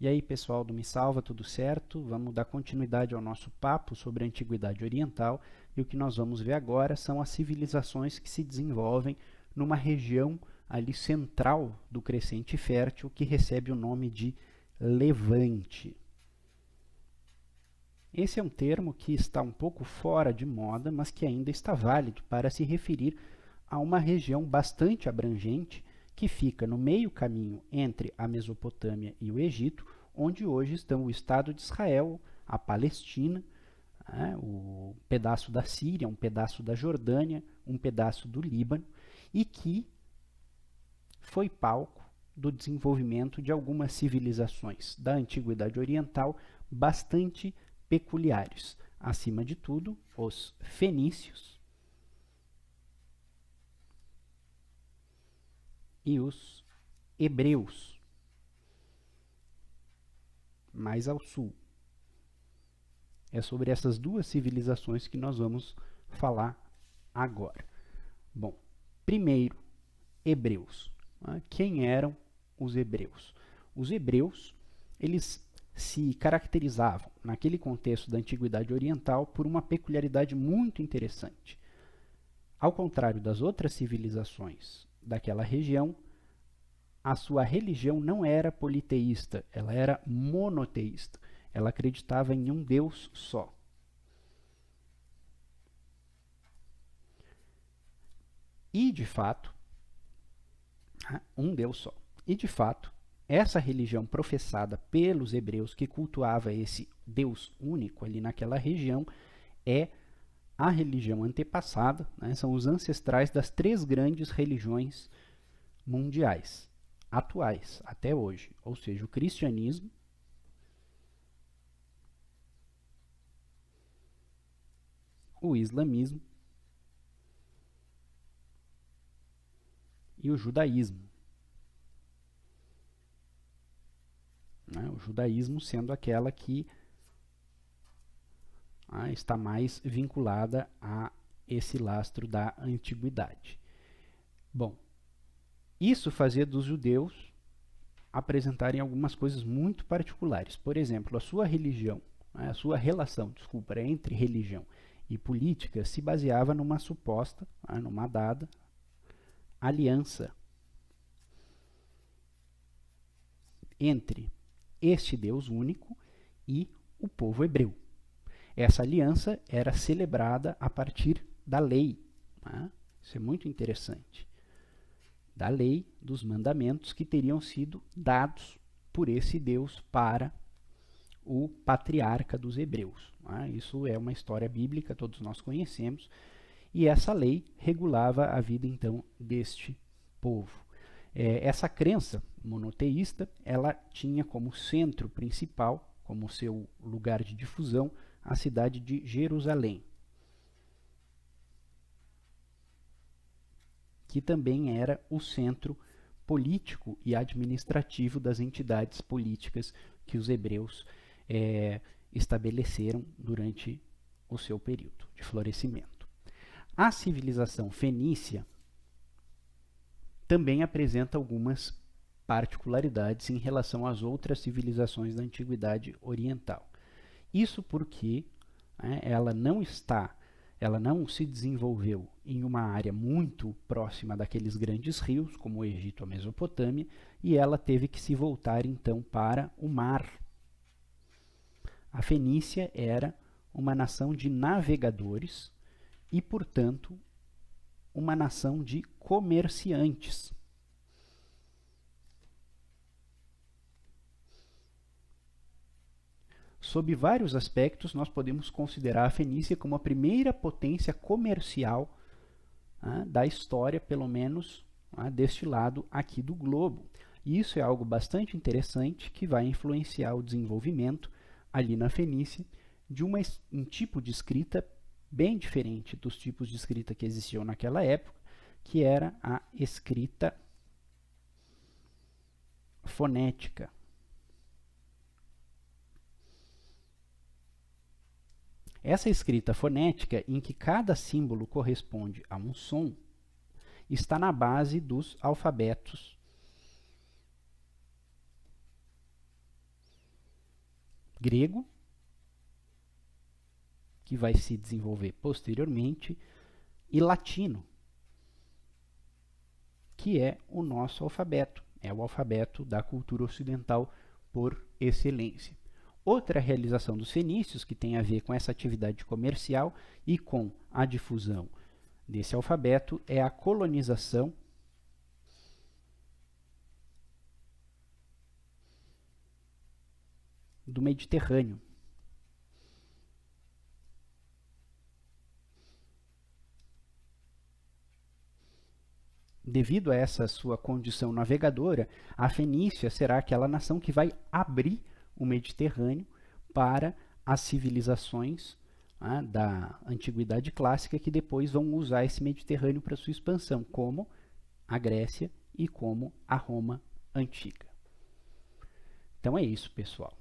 E aí, pessoal do Me Salva, tudo certo? Vamos dar continuidade ao nosso papo sobre a Antiguidade Oriental, e o que nós vamos ver agora são as civilizações que se desenvolvem numa região ali central do Crescente Fértil, que recebe o nome de Levante. Esse é um termo que está um pouco fora de moda, mas que ainda está válido para se referir a uma região bastante abrangente que fica no meio caminho entre a Mesopotâmia e o Egito, onde hoje estão o Estado de Israel, a Palestina, o pedaço da Síria, um pedaço da Jordânia, um pedaço do Líbano, e que foi palco do desenvolvimento de algumas civilizações da Antiguidade Oriental bastante peculiares. Acima de tudo, os fenícios e os hebreus, mais ao sul. É sobre essas duas civilizações que nós vamos falar agora. Bom, primeiro, hebreus. Quem eram os hebreus? Os hebreus, eles se caracterizavam, naquele contexto da Antiguidade Oriental, por uma peculiaridade muito interessante. Ao contrário das outras civilizações daquela região, a sua religião não era politeísta, ela era monoteísta. Ela acreditava em um Deus só. E, de fato, um Deus só. E, de fato, essa religião professada pelos hebreus que cultuava esse Deus único ali naquela região é a religião antepassada, são os ancestrais das três grandes religiões mundiais, atuais, até hoje, ou seja, o cristianismo, o islamismo e o judaísmo. O judaísmo sendo aquela que está mais vinculada a esse lastro da antiguidade. Bom, isso fazia dos judeus apresentarem algumas coisas muito particulares. Por exemplo, a sua religião, a sua relação, entre religião e política se baseava numa suposta, numa dada aliança entre este Deus único e o povo hebreu. Essa aliança era celebrada a partir da lei. Isso é muito interessante. Da lei, dos mandamentos que teriam sido dados por esse Deus para o patriarca dos hebreus. Isso é uma história bíblica, todos nós conhecemos, e essa lei regulava a vida, então, deste povo. Essa crença monoteísta, ela tinha como centro principal, como seu lugar de difusão, a cidade de Jerusalém, que também era o centro político e administrativo das entidades políticas que os hebreus estabeleceram durante o seu período de florescimento. A civilização fenícia também apresenta algumas particularidades em relação às outras civilizações da Antiguidade Oriental. Isso porque ela não se desenvolveu em uma área muito próxima daqueles grandes rios, como o Egito, a Mesopotâmia, e ela teve que se voltar então para o mar. A Fenícia era uma nação de navegadores e, portanto, uma nação de comerciantes. Sob vários aspectos, nós podemos considerar a Fenícia como a primeira potência comercial da história, pelo menos deste lado aqui do globo. E isso é algo bastante interessante que vai influenciar o desenvolvimento ali na Fenícia de um tipo de escrita bem diferente dos tipos de escrita que existiam naquela época, que era a escrita fonética. Essa escrita fonética, em que cada símbolo corresponde a um som, está na base dos alfabetos grego, que vai se desenvolver posteriormente, e latino, que é o nosso alfabeto, é o alfabeto da cultura ocidental por excelência. Outra realização dos fenícios, que tem a ver com essa atividade comercial e com a difusão desse alfabeto, é a colonização do Mediterrâneo. Devido a essa sua condição navegadora, a Fenícia será aquela nação que vai abrir o Mediterrâneo para as civilizações da Antiguidade Clássica, que depois vão usar esse Mediterrâneo para sua expansão, como a Grécia e como a Roma Antiga. Então é isso, pessoal.